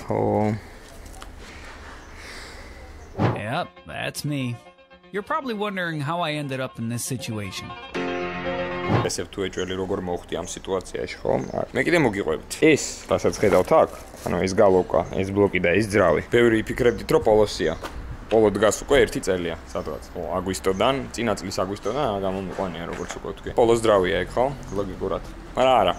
Oh. Yep, that's me. You're probably wondering how I ended up in this situation. ესე თუ ეჭველი როგორ მოვხდი ამ სიტუაციაში, ხო? მე კიდე მოგიყვებით. ეს, რასაც ხედავთ აქ, ანუ ეს გალოკა, ეს ბლოკი და ეს ძრავი. ბევრი იფიქრებდით, რომ პოლოსია. პოლო დგას უკვე 1 წელია, სადღაც. ხო, აგვისტოდან, წინა წლის აგვისტოდან გამომიყვანია, როგორც უკვე თქვი. პოლოს ძრავია ეგ, ხო? ლოგიკურად. მაგრამ არა.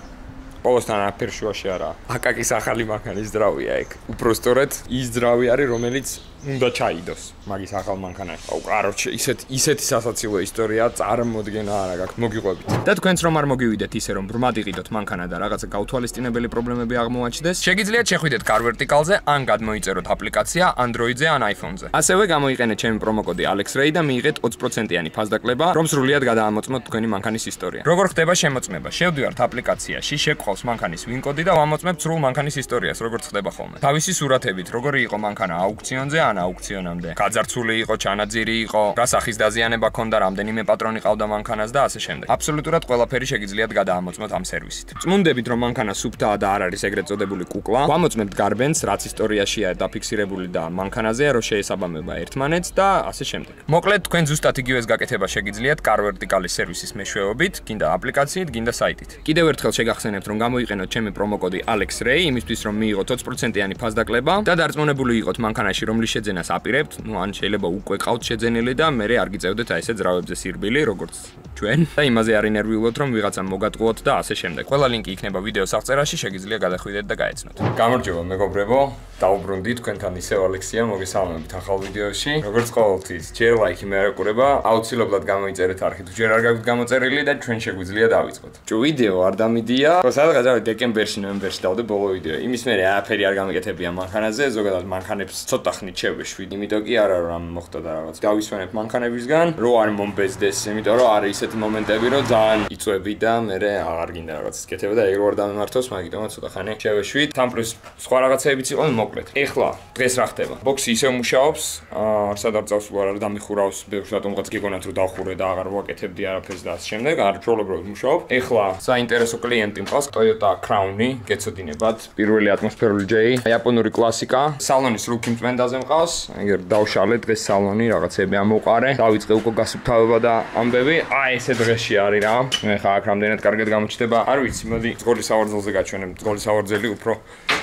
პოლოსთან აფერ შუაში არა. აკაკის ახალი მანქანის ძრავია ეგ. უბრალოდ ის ძრავი არის, რომელიც უნდა ჩაიდოს მაგის ახალ მანქანაში. აუ, კაროჩე, ისეთი სასაცილო ისტორია, წარმოდგენა არა გაქვთ, მოგიყვებით. და თქვენც რომ არ მოგივიდეთ ისე რომ ბრმად იყიდოთ მანქანა და რაღაცა გაუთვალისწინებელი პრობლემები აღმოაჩნდეს, შეგიძლიათ შეხვიდეთ CarVertical-ზე ან გადმოიწეროთ აპლიკაცია Android-ზე ან iPhone-ზე. ასევე გამოიყენეთ ჩემი პრომოკოდი AlexRay და მიიღეთ 20%-იანი ფასდაკლება, რომ სრულიად გადაამოწმოთ თქვენი მანქანის ისტორია. როგორ ხდება შემოწმება? შევდივართ აპლიკაციაში, შეგყავს მანქანის ვინ კოდი და ვამოწმებთ სრულ მანქანის ისტორიას, როგორც ხდება ხოლმე. თავისი სურათებით, როგორი იყო მანქანა აუქციონზე ან აუქციონამდე. გაძარცული იყო, ჩანაძირი იყო, რა სახის დაზიანება ჰქონდა, რამდენიმე პატრონი ყავდა მანქანას და ასე შემდეგ. აბსოლუტურად ყველაფერი შეგიძლიათ გადაამოწმოთ ამ სერვისით. წმუნდებით რომ მანქანა სუფთაა და არ არის ეგრეთ წოდებული კუკლა, ვამოწმებთ გარბენს, რაც ისტორიაშია დაფიქსირებული და მანქანაზეა, რომ შეესაბამება ერთმანეთს და ასე შემდეგ. მოკლედ, თქვენ ზუსტად იგივეს გაკეთება შეგიძლიათ CarVertical-ის სერვისის მეშვეობით, გინდა აპლიკაციით, გინდა საიტით. კიდევ ერთხელ შეგახსენებთ, რომ გამოიყენოთ ჩემი პრომოკოდი AlexRay, იმისთვის რომ მიიღოთ 20%-იანი ფასდაკლება და დარწმუნებული იყოთ მანქანაში, რომლის შეძენას აპირებთ, ну ან შეიძლება უკვე ყავთ შეძენილი და მე არ გიწევდეთ აი ესე ძრავებზე სირბილი, როგორც ჩვენ. და იმაზე არ ინერვიულობთ, რომ ვიღაცამ მოგატყუოთ და ასე შემდეგ. ყველა ლინკი იქნება ვიდეოს აღწერაში, შეგიძლია გადახვიდეთ და გაეცნოთ. გამარჯობა მეგობრებო, დაუბრუნდით თქვენთან ისევ ალექსია, მოგესალმებით ახალ ვიდეოში. როგორც ყოველთვის, ჯერ ლაიქი მე არ ეყურება, აუცილებლად გამოიწერეთ არხი თუ ჯერ არ გაქვთ გამოწერილი და ჩვენ შეგვიძლია დავიწყოთ. ჭუ ვიდეო არ დამიდია, სადღაც დეკემბერში, ნოემბერში დავდე ბოლო ვიდეო. იმის მერე არაფერი არ გამიკეთებია მანქანაზე, ზოგადად მანქანებს ცოტა ხნით შევეშვიდ, იმიტომ კი არა რომ მოხდა და რაღაც. დავისვენებ მანქანებისგან, რო არ მომბეზდეს, იმიტომ რომ არის ისეთი მომენტები, რომ ძალიან იწვევი და მე აღარ გინდა რაღაც ისკეთება და ეგ რო არ დამემართოს, მაგიტომაც ცოტა ხანი შევეშვიდ. თან პლუს სხვა რაღაცეებიც იყო, მოკლედ. ეხლა დღეს რა ხდება? ბოქსი ისევ მუშაობს, არც არ წავსულ არ დამიხურავს, ბევრს რატომღაც გიგონათ რომ დავხურე და აღარ ვაკეთებდი არაფერს და ასე შემდეგ, არ პრობლემად მუშაობ. ეხლა საინტერესო კლიენტი მყავს, Toyota Crown-ი, გეცოდინებათ, პირველი ატმოსფერული J, იაპონური კლასიკა, სალონის რუქი მწვენდაზე მყავს. ეგერ დავშალე დღეს სალონი, რაღაცები ამოვყარე, დავიწყე უკვე გასუფთავება და ამბები. აი ესე დღეში არის რა. მე ხა აქ რამდენად კარგად გამოჩნდება, არ ვიცი, მოდი ძღოლის ავარძელზე გაჩვენებ. ძღოლის ავარძელი უფრო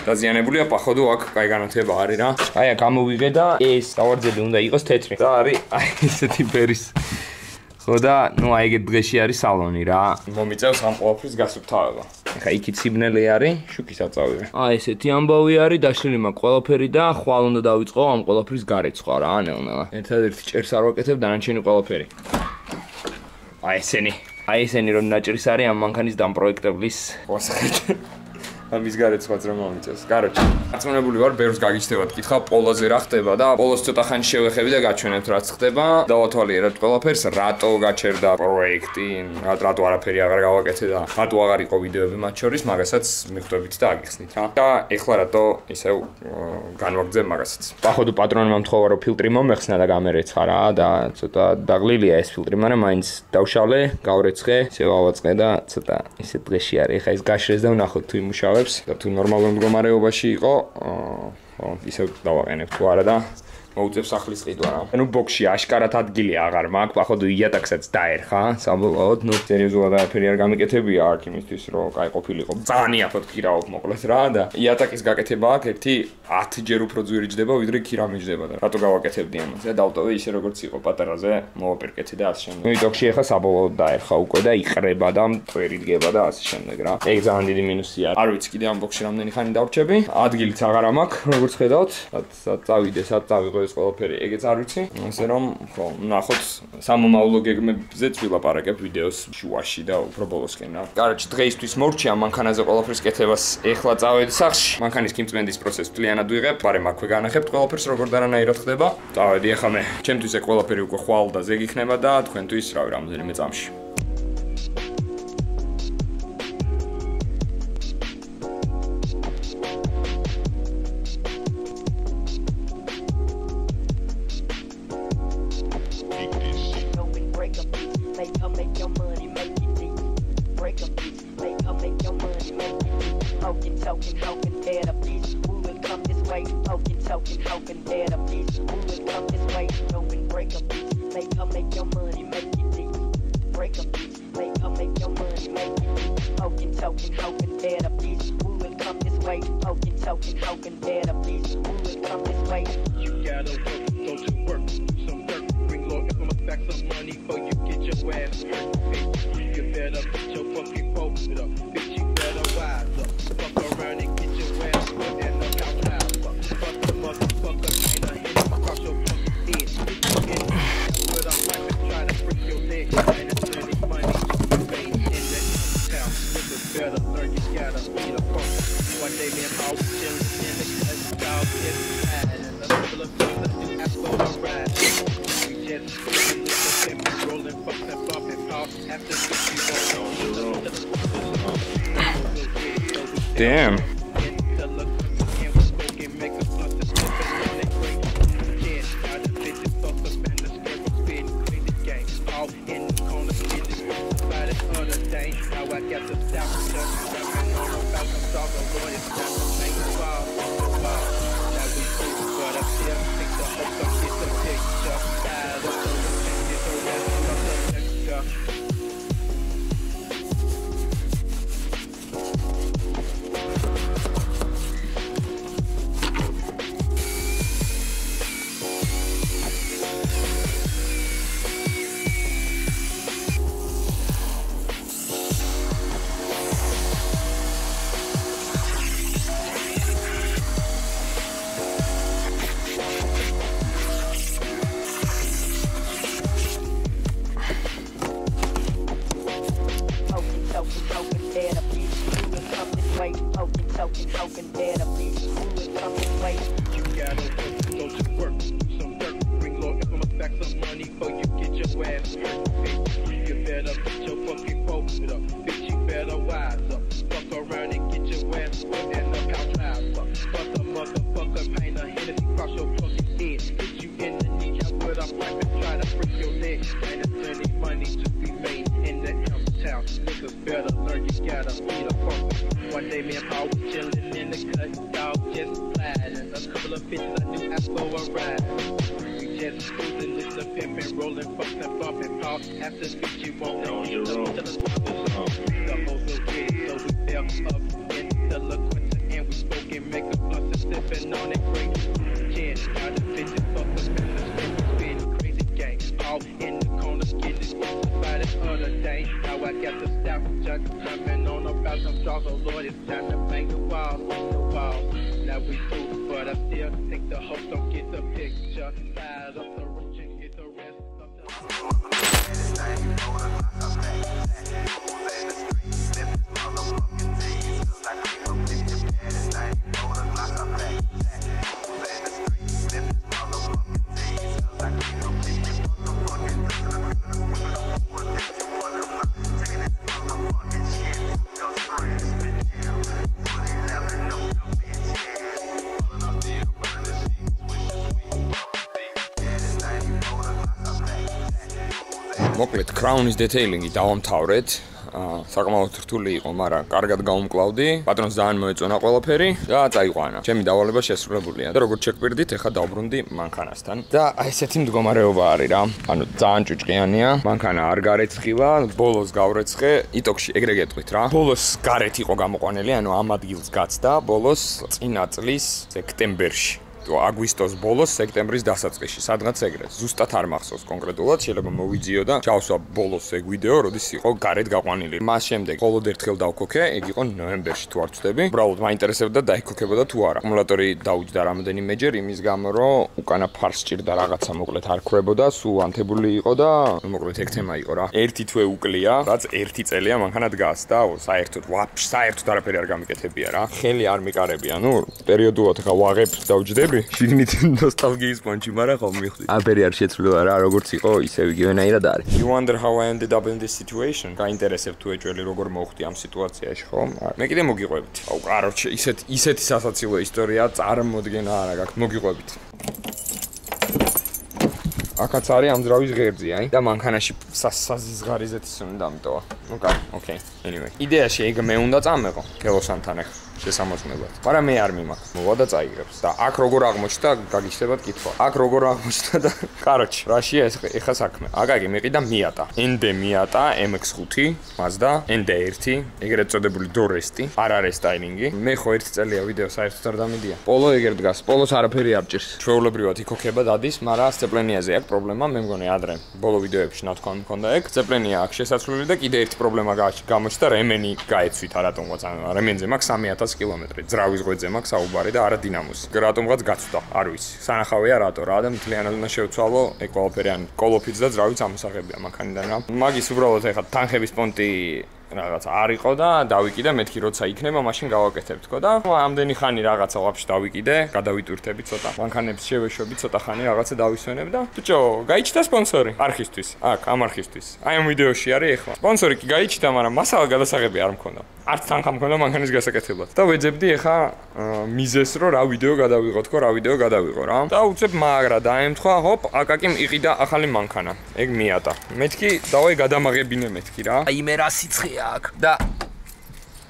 დაზიანებულია, походу აქ კაი განათება არის რა. აი აქ გამოვიღე და ეს ავარძელი უნდა იყოს თეთრი. და არის აი ესეთი ფერის. ხო და ნუ აი ეგეთ დღეში არის სალონი რა. მომიწევს ამ ყოველფრის გასუფთავება. ეხა იქით სიბნელე არის, შუქის აწავიღე. აი ესეთი ამბავი არის, დაშლილი მაქვს ყველაფერი და ხვალ უნდა დავიწყო ამ ყველაფრის გარეცხვა რა, ნელ-ნელა. ერთადერთი ჭერს არ ვაკეთებ, დანარჩენი ყველაფერი. აი ესენი რომ ნაჭრის არის ამ მანქანის დამპროექტებლის მოსახით. ამის გარეცხვაც რომ მომიწევს. კაროჩე, აწმუნებული ვარ, ბევრს გაგიჩნდებათ კითხვა პოლოზე რა ხდება და პოლოს ცოტა ხანი შევეხები და გაჩვენებთ რაც ხდება. დავათვალიერებთ ყველაფერს, რატო გაჩერდა პროექტი, რატო არაფერი აღარ გავაკეთე და რატო აღარ იყო ვიდეოები მათ შორის, მაგასაც მიხვდებით და აგიხსნით რა. და ეხლა რატო ისევ განვაგრძებ მაგასაც. походу პატრონმა მთხოვა რომ ფილტრი მომეხსნა და გამერეცხა რა და ცოტა დაღლილია ეს ფილტრი, მაგრამ მაინც დავშალე, გავრეცხე, ისე ვავაწყე და ცოტა ისე დღეში არის. ეხა ის გაშრეს და ვნახოთ თუ იმუშავებს. და თუ ნორმალურ მდგომარეობაში იყო, ისევ დავაყენებ თუ არა და მოუწევს სახლის ყიდვა რა. ნუ ბოქსში აშკარად ადგილი აღარ მაქვს, походу იატაკსაც დაერხა, საბოლოოდ, ნუ სერიოზულად არაფერი არ გამიკეთებია აქ იმისთვის, რომ კაი ყოფილიყო. ძალიან იაფად ქირავობ მოკლედ რა და იატაკის გაკეთება აქ ერთი 10 ჯერ უფრო ძვირი ჯდება, ვიდრე ქირა მიჯდება და რატო გავაკეთებდი ამას? და დავტოვე ისე როგორც იყო პატარაზე, მოვაპირკეთე და ასე შემდეგ. ნუ ბოქსში ახლა საბოლოოდ დაერხა უკვე და იყრება და მტვერი დგება და ასე შემდეგ რა. ეგ ძალიან დიდი მინუსია. არ ვიცი კიდე ამ ბოქსში რამდენი ხანი დავრჩები. ადგილიც აღარ მაქვს, როგორც ხედავთ, სად წავიდე, სად წავიღო ეს ყველაფერი, ეგეც არ ვიცი. ასე რომ, ხო, ნახოთ სამომავლო გეგმებზეც ვილაპარაკებ ვიდეოს შუაში და უფრო ბოლოსკენ რა. კაროჩე, დღეისთვის მორჩი ამ მანქანაზე ყველაფრის კეთებას. ეხლა წავედი სახლში. მანქანის კიმწმენდის პროცესს მთლიანად ვიღებ, პარემ აქვე განახებთ ყველაფერს როგორ დანაირად ხდება. წავედი ახლა მე. ჩემთვის ეს ყველაფერი უკვე ხვალ და ზეგ იქნება და თქვენთვის რავი რამდენიმე წამში. poking, dare the beach. Who would come this way? Poking, dare the beach. Who would come this way? Go and break a beach. Make your money, make it deep. Break a beach. Make your money, make it deep. Poking, dare the beach. Who would come this way? Poking, dare the beach. Who would come this way? You gotta work, don't you work, do some work. Bring Lord I'ma back some money before you get your ass hurt. Bitch, you better put your fucking focus up. Bitch, you better wise up. Fuck around and get your ass put in the couch house. Fuck the motherfucker, ain't a hit across your fucking head. But I'm like to try to break your leg. And it's plenty money to be made in that town. Niggas better learn, you gotta be the punk. One day, man, I was chillin' in the cut, dog, it's bad. And a couple of things I do ask for a ride. We just rolling, fuck and bumping, pop after 50 Damn. მოკლედ Crown-ის detailing-ი დავამთავრეთ. საკმაოდ რთული იყო, მაგრამ კარგად გავუმკლავდი. პატრონს ძალიან მოეწონა ყველაფერი და წაიყვანა. ჩემი დავალება შესრულებულია და როგორც შეგვირდით, ეხლა დავბრუნდი მანქანასთან. და აი ესეთი მდგომარეობა არის რა. ანუ ძალიან ჭუჭყიანია. მანქანა არ გარეცხილა, ბოლოს გავრეცხე, იტოქში ეგრე გეტყვით რა. ბოლოს გარეთ იყო გამოყვანილი, ანუ ამ ადგილს გაცდა ბოლოს წინა წლის სექტემბერში. აგვისტოს ბოლოს სექტემბრის დასაწყისში, სადღაც ეგრე. ზუსტად არ მახსოვს კონკრეტულად, შეიძლება მოვიძიო და ჩავსვა ბოლოს ეგ ვიდეო, როდის იყო გარეთ გაყვანილი. მას შემდეგ მხოლოდ ერთხელ დავქოქე, ეგ იყო ნოემბერში თუ არ ვცდები. უბრალოდ მაინტერესებდა დაიქოქებოდა თუ არა. აკუმულატორი დაუჯდა რამოდენიმეჯერ იმის გამო, რომ უკანა ფარს ჭირდა რაღაცა, მოკლედ არ ქრებოდა, სულ ანთებული იყო და მოკლედ ეგ თემა იყო რა. ერთი თვე უკლია, რაც ერთი წელია მანქანა დგას და საერთოდ საერთოდ არაფერი არ გამიკეთებია რა. ხელი არ მიყარებია, ნუ პერიოდულად ხა ვაღებ დავჯდები. შიგნით ნოსტალგიის პონჩი, მაგრამ ხომ მივხვდი. აფერი არ შეცვლილა რა, როგორც იყო, ისე იგივენაირად არის. You wonder how I ended up in this situation? გაინტერესებთ თუ ეჭველი როგორ მოვხდი ამ სიტუაციაში, ხომ? მე კიდე მოგიყვებით. აუ, კაროჩე, ისეთი სასაცილო ისტორია წარმოდგენა არა გაქვს, მოგიყვებით. აქაც არის ამ ძრავის ღერძი, აი, და მანქანაში საზიზღარიზეთის უნდა დამტოვა. ნუ კაი, ოკეი. Anyway, იდეაში ეგ მე უნდა წამეყო, გელოსანთან ახლა. შესამოწმებლად. მაგრამ მე არ მიმაქვს. მოვა და წაიღებს. და აქ როგორ აღმოჩნდა, გაგიჩნდებათ კითხვა. აქ როგორ აღმოჩნდა და კაროჩ, რაშია ეხა საქმე. აკაკი მეყიდა Miata. ND Miata MX-5, Mazda ND1, ეგრეთ წოდებული Doresti, არა რესტაილინგი. მე ხო 1 წელია ვიდეო საერთოდ არ დამიდია. პოლო ეგრ დგას. პოლოს არაფერი არ ჭირს. ჩვეულებრივად იქოქება დადის, მაგრამ სცეპლენიაზე აქვს პრობლემა, მე მგონი ადრე ბოლო ვიდეოებში ნათქვამი მქონდა ეგ. სცეპლენია აქვს შესაძლებელი და კიდე ერთი პრობლემა გამოჩნდა, რემენი გაეცვით რატომღაც, ანუ რემენზე მაქვს 3000 კილომეტრი. ძრავის ღვეძზე მაქვს საუბარი და არა დინამოს. რატომღაც გაცვდა, არ ვიცი. სანახავია რატო რა და მთლიანად უნდა შევცვალო ეგ ყველაფერი, ან კოლოფიც და ძრავიც ამოსაღებია მანქანიდან რა. მაგის უბრალოდ ეხა თანხების პონტი რაღაც არ იყო და დავიკიდე მეთქი როცა იქნება მაშინ გავაკეთებ თქო და ამდენი ხანი რაღაცა ვაფშე დავიკიდე გადავიტვირთები ცოტა მანქანებს შევეშვები ცოტა ხანი რაღაცა დავისვენებ და ბიჭო გაიჩნდა სპონსორი არხისთვის აქ ამ არხისთვის აი ამ ვიდეოში არის ეხლა სპონსორი კი გაიჩნდა მაგრამ მასალა გადასაღები არ მქონდა არც თანხა მქონდა მანქანის გასაკეთებლად და ვეძებდი ეხლა მიზეს რომ რა ვიდეო გადავიღო თქო რა ვიდეო გადავიღო რა და უცებ მაგრა დაემთხვა ჰოპ აკაკიმ იყიდა ახალი მანქანა ეგ Miata მეთქი დავაი გადამაღებინე მეთქი რა აი მე რა სიცხე აქ და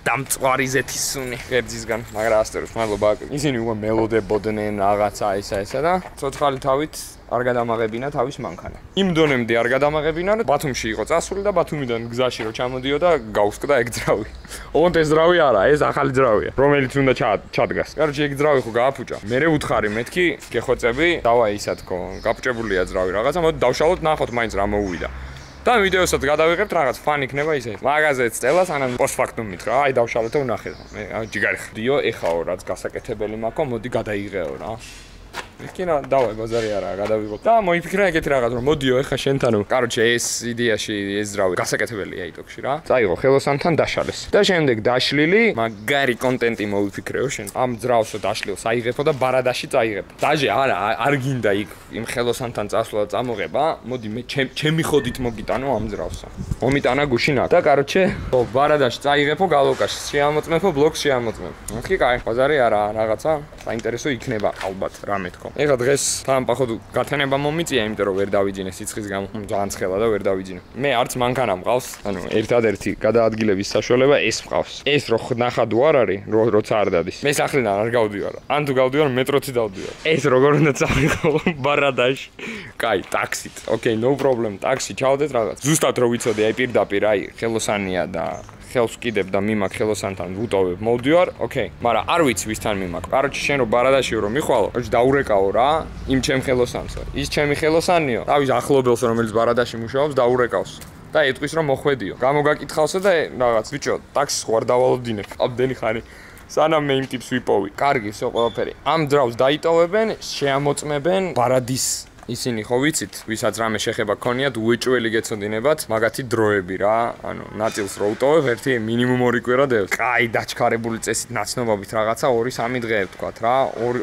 დამწვარი ზეთისუნი ღერძისგან მაგრამ ასტეროს მადლობა ისინი უკვე მელოდებოდნენ რაღაცა ესა და ცოცხალი თავით არ გადამაღებინა თავის მანქანა იმ დონემდე არ გადამაღებინა და ბათუმში იყო წასული და ბათუმიდან გზაში რო ჩამოდიოდა გაუსკდა ეგ ძრავი ოღონდ ეს ძრავი არა ეს ახალი ძრავია რომელიც უნდა ჩადგას კაროჩე ეგ ძრავი ხო გააფუჭა მერე უთხარი მეთქი გეხოცები დავა ისა თქო გაფუჭებულია ძრავი რაღაცა მოდი დავშალოთ ნახოთ მაინც რა მოუვიდა და ვიდეოსაც გადავიღებთ რაღაც ფან იქნება ისე. მაგაზეც წელას ანან პოსტფაქტუმით რა. აი დავშალეთ და ვნახეთ. მე ჯიგარი ხდიო, ეხაო რაც გასაკეთებელი მაქვს, მოდი გადაიღეო რა. იქნა დავაი ბაზარი არა გადავიღოთ. და მოიფიქრა ეგეთი რაღაც რომ მოდიო ეხა შენთანო. კაროჩე ეს იდეაში ეს ძრავი გასაკეთებელია იტოქში რა. წაიღო ხელოსანთან დაშალეს. და შემდეგ დაშლილი მაგარი კონტენტი მოვიფიქრეო შენ. ამ ძრავს დაშლილს აიღებო და ბარადაში წაიღებ. დაჟე არა არ გინდა იქ იმ ხელოსანთან წასვლა და წამოღება. მოდი მე ჩემი ხოდით მოგიტანო ამ ძრავსა. მომიტანა გუშინა და კაროჩე ბარადაში წაიღებო გალოკაში. შეამოწმებო ბლოგს შეამოწმებ. კი კაი ბაზარი არა რაღაცა საინტერესო იქნება ალბათ რამე თქო. ეხლა დღეს თან პახოდ გათენება მომიწია, იმიტომ რომ ვერ დავიძინე სიცხის გამო, ძალიან ცხელა და ვერ დავიძინე. მე არც მანქანა მყავს, ანუ ერთადერთი გადაადგილების საშუალება ეს მყავს. ეს რო ნახადო არ არის, როცა არ დადის. მე სახლიდან არ გავდივარ. ან თუ გავდივარ მეტროთი დავდივარ. ეს როგორ უნდა წავიღო ბარადაში? კაი, ტაქსით. ოკეი, no problem. ტაქსი ჩავდეთ რაღაც. ზუსტად რო ვიცოდი, აი პირდაპირ აი ხელოსანია და ხელს ვკიდებ და მიმაქ ხელოსანთან ვუტოვებ მოვდივარ, ოკეი, მაგრამ არ ვიცი ვისთან მიმაქ. კაროჩე შენ რო ბარადაში რო მიხვალო, დაურეკაო რა, იმ ჩემ ხელოსანსო. ის ჩემი ხელოსანიო. თავის ახლობელს რომელიც ბარადაში მუშაობს დაურეკავს. და ეტყვის რომ მოხვედიო. გამოგაკითხავსო და რაღაც ბიჭო, ტაქსის ხوار დავალოდინებ. ამდენი ხანი სანამ მე იმ ტიპს ვიპოვი. კარგი, всё ყველაფერი. ამ ძრავს დაიტოვებენ, შეამოწმებენ ბარადის ისინი ხო ვიცით, ვისაც რამე შეხება გქონიათ, უეჭველი გეცოდინებათ, მაგათი დროები რა, ანუ ნაწილს რო უტოვებ, ერთი მინიმუმ 2 კვირა დევს. კაი, დაჩქარებული წესით ნაცნობობით რაღაცა 2-3 დღე ვთქვათ რა,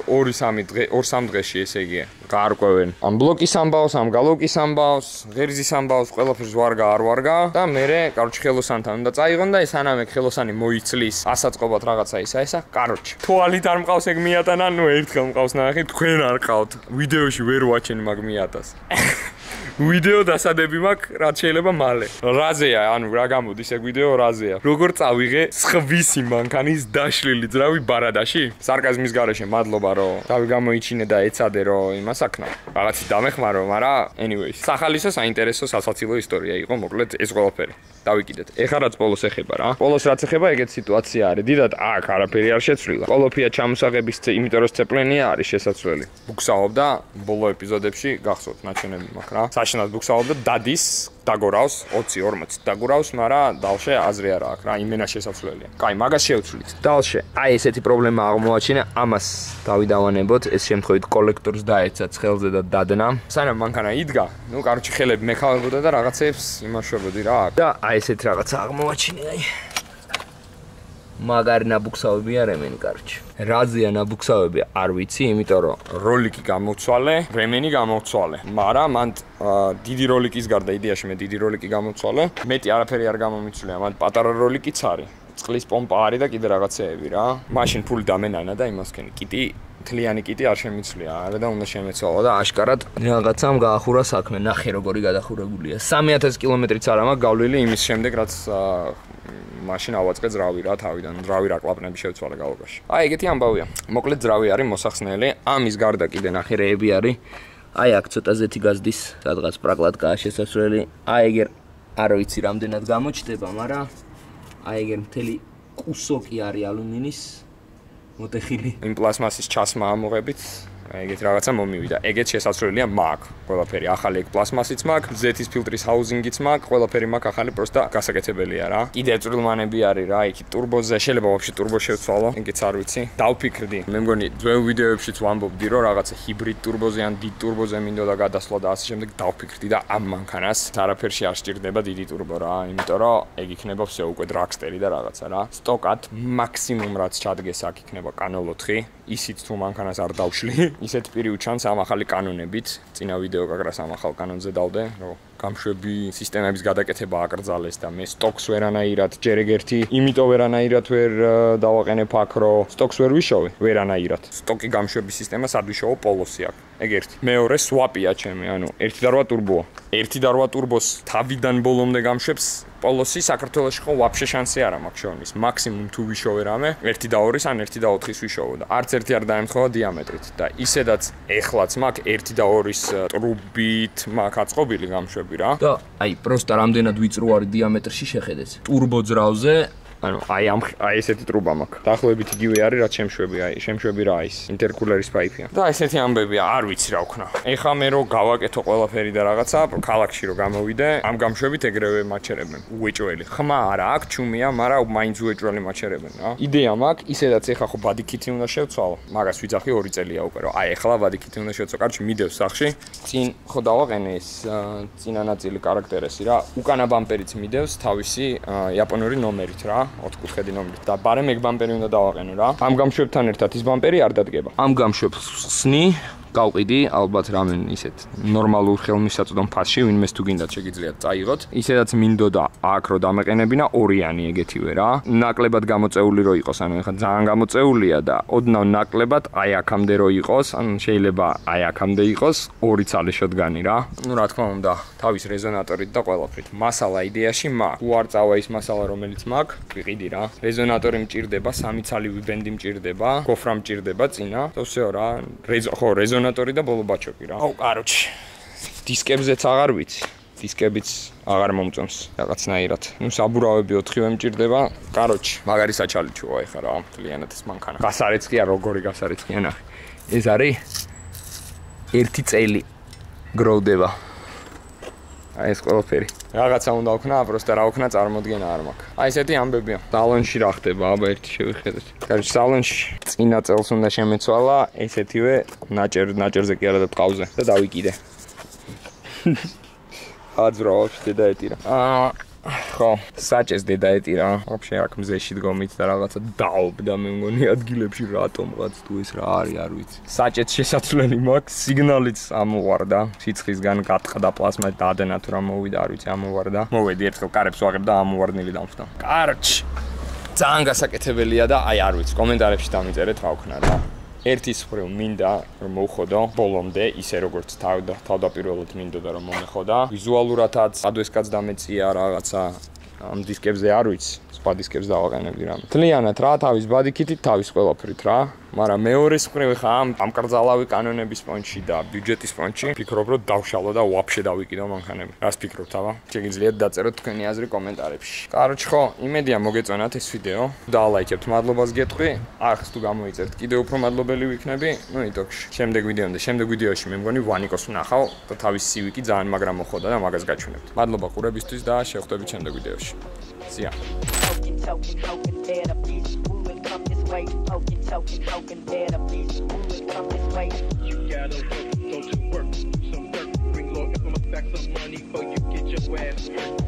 2-3 დღე, 2-3 დღეში ესე იგია. გაარკვევენ. ამ ბლოკის ამბავს, ამ გალოკის ამბავს, ღერძის ამბავს, ყველაფერს ვარგა არ ვარგა და მერე, კაროჩე ხელოსანთან უნდა წაიღონ და ეს ანამე ხელოსანი მოიცლის ასაწყობად რაღაცა ესა, კაროჩე. თვალით არ მყავს ეგ Miata, ნუ ერთხელ მყავს ნახე, თქვენ არ ყავთ. ვიდეოში ვერ ვაჩენ Miatas. ვიდეო დასადები მაქვს, რაც შეიძლება მალე. რაზეა, ანუ რა გამოდის ეგ ვიდეო რაზეა. როგორ წავიღე სხვისი მანქანის დაშლილი ძრავი ბარადაში? სარკაზმის გარეშე მადლობა რომ თავი გამოიჩინე და ეცადე რომ იმას აქნა. რაღაცი დამეხმარო, მაგრამ anyways. სახალისო საინტერესო სასაცილო ისტორია იყო, მოკლედ ეს ყველაფერი. დავიკიდეთ. ეხლა რაც პოლოს ეხება რა. პოლოს რაც ეხება, ეგეთ სიტუაცია არის. დიდად აქ არაფერი არ შეცვლილა. კოლოფია ჩამოსაღების იმიტომ რომ სცეპლენია არის შესაძლებელი. ბუქსაობ და ბოლო ეპიზოდებში გახსოვთ ნაჩვენები მაქვს რა. საშინად ბუქსაობ და დადის დაგორავს 20-40 დაგორავს, მაგრამ დალშე აზრი არა აქვს რა, იმენა შესაძლებელია. კაი, მაგას შევცვლით. დალშე, აი ესეთი პრობლემა აღმოაჩინა, ამას დავიდავანებოთ, ეს შემთხვევით კოლექტორს დაეცა ცხელზე და დადნა. სანამ მანქანა იდგა, ნუ კაროჩე ხელები მეხავებოდა და რაღაცებს იმაშვებოდი რა. და აი ესეთი რაღაცა აღმოაჩინე, აი. მაგარი ნაბუქსავები არ ემენი კაროჩე. რაზეა ნაბუქსავები არ ვიცი, იმიტომ რომ როლიკი გამოცვალე, რემენი გამოცვალე. მაგრამ მან დიდი როლიკის გარდა იდეაში მე დიდი როლიკი გამოცვალე. მეტი არაფერი არ გამომიცვლია, მან პატარა როლიკიც არის. წყლის პომპა არის და კიდე რაღაცეები რა. მაშინ ფული დამენანა და იმასქენი კიტი თლიანი კიტი არ შემიცვლია, არა და უნდა შემეცვალო და აშკარად რაღაცამ გაახურა საქმე. ნახე როგორი გადახურებულია. 3000 კილომეტრიც არა მაქვს გავლილი იმის შემდეგ, რაც მაშინ ავაწყე ძრავი რა თავიდან, ძრავი რა კლაპნები შევცვალე გალოგაში. აი ეგეთი ამბავია. მოკლედ ძრავი არის მოსახსნელი. ამის გარდა კიდე ნახე რეები არის. აი აქ ცოტა ზეთი გაზდის, სადღაც პრაკლატკაა შესასვლელი. აი ეგერ არ ვიცი რამდენად გამოჩდება, მაგრამ აი ეგერ მთელი კუსოკი არის ალუმინის მოტეხილი. იმ პლასმასის ჩასმა ამოღებით. ეგეთ რაღაცა მომივიდა. ეგეთ შესაძლებელია მაქვს. ყველაფერი ახალი ეგ პლასმასიც მაქვს, ზეთის ფილტრის ჰაუზინგიც მაქვს, ყველაფერი მაქვს ახალი, პროსტა გასაკეთებელია რა. კიდე წვრილმანები არის რა, იქ ტურბოზე, შეიძლება ვაფშე ტურბო შევცვალო, ეგეც არ ვიცი. დავფიქრდი. მე მგონი ძველ ვიდეოებშიც ვამბობდი, რომ რაღაცა ჰიბრიდ ტურბოზე ან დიდ ტურბოზე მინდოდა გადასვლა და ასე შემდეგ დავფიქრდი და ამ მანქანას არაფერში არ სჭირდება დიდი ტურბო რა, იმიტომ რომ ეგ იქნება всё უკვე დრაგსტერი და რაღაცა რა. სტოკად მაქსიმუმ რაც ჩადგეს აქ იქნება კანონ 4, ისიც თუ მანქანას არ დავშლი. ისეთ პირი უჩანს ამ ახალი კანონებით. წინა ვიდეო გაგრას ამ ახალ კანონზე დავდე, რომ გამშვები სისტემების გადაკეთება აკრძალეს და მე სტოკს ვერანაირად ჯერ ეგერთი, იმიტომ ვერანაირად ვერ დავაყენებ აქ, რომ სტოკს ვერ ვიშოვე, ვერანაირად. სტოკი გამშვები სისტემა სად ვიშოვო პოლოსი აქ. ეგ ერთი. მეორე სვაპია ჩემი, ანუ 1.8 ტურბოა. 1.8 ტურბოს თავიდან ბოლომდე გამშვებს პოლოსი საქართველოში ხო ვაფშე შანსი არ მაქვს შოვნის. მაქსიმუმ თუ ვიშოვე რამე 1.2-ის ან 1.4-ის ვიშოვო და არც ერთი არ დაემთხოვა დიამეტრით და ისედაც ეხლაც მაქვს 1.2-ის ტრუბით მაქვს აწყობილი გამშვები რა. და აი პროსტა რამდენად ვიწრო არის დიამეტრში შეხედეთ. ტურბო ძრავზე ანუ აი ესეთი ტრუბა მაქვს. დაახლოებით იგივე არის რაც შემშვები, აი შემშვები რა ის ინტერკულერის პაიპია. და ესეთი ამბებია, არ ვიცი რა ვქნა. ეხა მე რო გავაკეთო ყველაფერი და რაღაცა, ქალაქში რო გამოვიდე, ამ გამშვებით ეგრევე მაჩერებენ. უეჭველი. ხმა არა აქვს, ჩუმია, მაგრამ მაინც უეჭველი მაჩერებენ რა. იდეა მაქვს, ისედაც ეხა ხო ბადიკითი უნდა შევცვალო. მაგას ვიძახი 2 წელია უკვე, რომ აი ეხლა ბადიკითი უნდა შევცვალო. კარჩი მიდევს სახში. წინ ხო დავაყენე ეს წინა ნაწილი კარაქტერესი რა. უკანა ბამპერიც მიდევს თავისი იაპონური ნომერით რა. 4 კუთხედი ნომრით და ბარემ ეგ ბამპერი უნდა დავაყენო რა. ამ გამშვებთან ერთად ის ბამპერი არ დადგება. ამ გამშვებს ხსნი, გავყიდი, ალბათ რამე ისეთ ნორმალურ ხელმისაწვდომ ფასში, ვინმეს თუ გინდათ შეგიძლიათ წაიღოთ. ისედაც მინდოდა აქ რო დამეყენებინა ორიანი ეგეთივე რა. ნაკლებად გამოწეული რო იყოს, ანუ ეხლა ძალიან გამოწეულია და ოდნავ ნაკლებად აი აქამდე რო იყოს, ანუ შეიძლება აი აქამდე იყოს, 2 ცალი შოდგანი რა. ნუ რა თქმა უნდა, თავის რეზონატორით და ყველაფრით. მასალა იდეაში მაქვს. თუ არ წავა ის მასალა რომელიც მაქვს, ვიყიდი რა. რეზონატორი მჭირდება, 3 ცალი ვიბენდი მჭირდება, გოფრა მჭირდება წინა. და всё რა. ხო, რეზონატორი და ბოლო ბაჩოკი რა. აუ, კაროჩი. დისკებზეც აღარ ვიცი. დისკებიც აღარ მომწონს რაღაცნაირად. ნუ საბურავები 4-ვე მჭირდება. კაროჩი, მაგარი საჩალიჩოა ეხა რა, მთლიანად ეს მანქანა. გასარეცხია, როგორი გასარეცხია ნახე. ეს არის 1 წელი გროვდება. აი ეს ყველაფერი. რაღაცა უნდა ვქნა, просто რა ვქნა წარმოდგენა არ მაქვს. აი ესეთი ამბებია. სალონში რა ხდება, აბა ერთი შევიხედეთ. კაროჩი, სალონში წინა წელს უნდა შემეცვალა ესეთივე ნაჭერზე კი არა და ტყავზე და დავიკიდე. აძრავ დედაეტირა. ხო, საჭეს დედაეტირა. ვაფშე აქ მზეში დგომით და რაღაცა დაობ და მე მგონი ადგილებში რატომღაც თუ ეს რა არის, არ ვიცი. საჭეც შესაძლებელი მაქვს, სიგნალიც ამოვარდა. სიცხისგან გატყდა პლასმა დადენა თუ რა მოვიდა, არ ვიცი, ამოვარდა. მოვედი ერთხელ კარებს ვაღებ და ამოვარდნილი დამხდა. კაროჩი. ძალიან გასაკეთებელია და აი არ ვიცი, კომენტარებში დამიწერეთ რა ვქნა რა. ერთის მხრივ მინდა რომ მოვხოდო ბოლომდე ისე როგორც თავდაპირველად მინდოდა რომ მომეხოდა ვიზუალურადაც ადვესკაც დამეწია რაღაცა ამ დისკებზე არ ვიცი სხვა დისკებს დავაყენებდი რამე თლიანად რა თავის ბადიკითით თავის ყველაფრით რა მაგრამ მეორეს მხრივ ხა ამ კრძალავი კანონების პონჩი და ბიუჯეტის პონჩი ფიქრობ რომ დავშალო და ვაფშე დავიკიდო მანქანები რას ფიქრობთ აბა შეგიძლიათ დაწეროთ თქვენი აზრი კომენტარებში კაროჩი ხო იმედია მოგეწონათ ეს ვიდეო დალაიქებთ მადლობას გეტყვი ახს თუ გამოიწერთ კიდევ უფრო მადლობელი ვიქნები ნუ იტოქში შემდეგ ვიდეოში მე მგონი ვანიკოს ვნახავ და თავის CV-კი ძალიან მაგრამ მოხოდა და მაგას გაჩვენებთ მადლობა ყურებისთვის და შევხვდებით შემდეგ ვიდეოში See ya. Way, poking, token, hoping that a bitch would come this way. You gotta work, go to work, some dirt, bring law, implement back some money before you get your ass hurt.